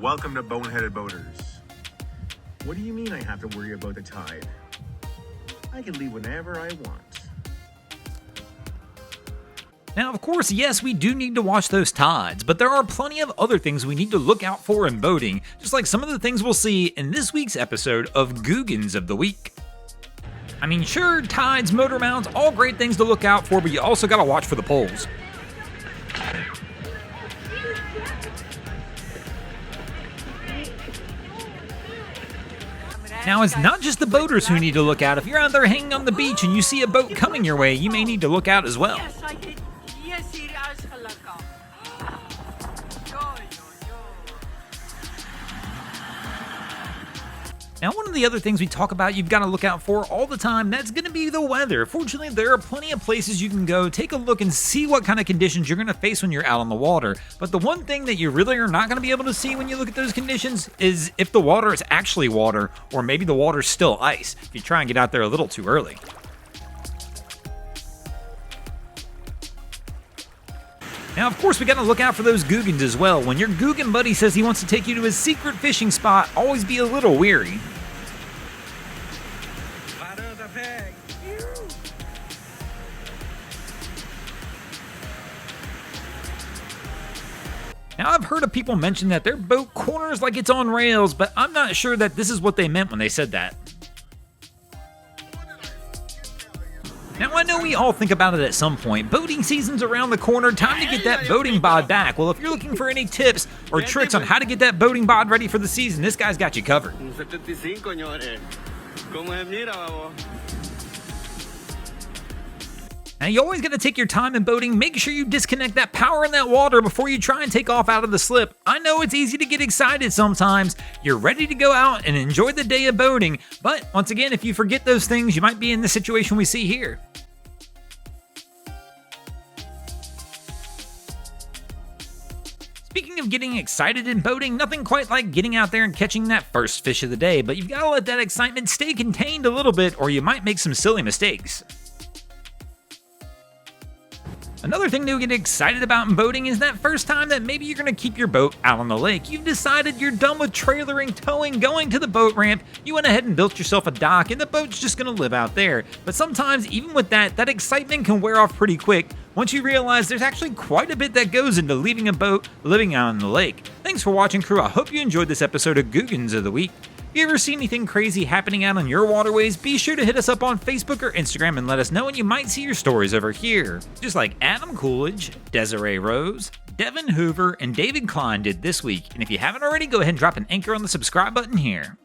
Welcome to Boneheaded Boaters. What do you mean I have to worry about the tide? I can leave whenever I want. Now, of course, yes, we do need to watch those tides, but there are plenty of other things we need to look out for in boating, just like some of the things we'll see in this week's episode of Googans of the Week. I mean, sure, tides, motor mounts, all great things to look out for, but you also gotta watch for the poles. Now, it's not just the boaters who need to look out. If you're out there hanging on the beach and you see a boat coming your way, you may need to look out as well. Now, one of the other things we talk about you've got to look out for all the time, that's going to be the weather. Fortunately, there are plenty of places you can go, take a look and see what kind of conditions you're going to face when you're out on the water. But the one thing that you really are not going to be able to see when you look at those conditions is if the water is actually water, or maybe the water's still ice, if you try and get out there a little too early. Now, of course, we got to look out for those Googans as well. When your Googan buddy says he wants to take you to his secret fishing spot, always be a little weary. Now, I've heard of people mention that their boat corners like it's on rails, but I'm not sure that this is what they meant when they said that. Now, I know we all think about it at some point. Boating season's around the corner, time to get that boating bod back. Well, if you're looking for any tips or tricks on how to get that boating bod ready for the season, this guy's got you covered. Now, you always got to take your time in boating. Make sure you disconnect that power in that water before you try and take off out of the slip. I know it's easy to get excited sometimes. You're ready to go out and enjoy the day of boating. But once again, if you forget those things, you might be in the situation we see here. Speaking of getting excited in boating, nothing quite like getting out there and catching that first fish of the day. But you've got to let that excitement stay contained a little bit or you might make some silly mistakes. Another thing to get excited about in boating is that first time that maybe you're going to keep your boat out on the lake. You've decided you're done with trailering, towing, going to the boat ramp. You went ahead and built yourself a dock and the boat's just going to live out there. But sometimes, even with that excitement can wear off pretty quick once you realize there's actually quite a bit that goes into leaving a boat living out on the lake. Thanks for watching, crew. I hope you enjoyed this episode of Googans of the Week. If you ever see anything crazy happening out on your waterways, be sure to hit us up on Facebook or Instagram and let us know, and you might see your stories over here. Just like Adam Coolidge, Desiree Rose, Devin Hoover, and David Klein did this week. And if you haven't already, go ahead and drop an anchor on the subscribe button here.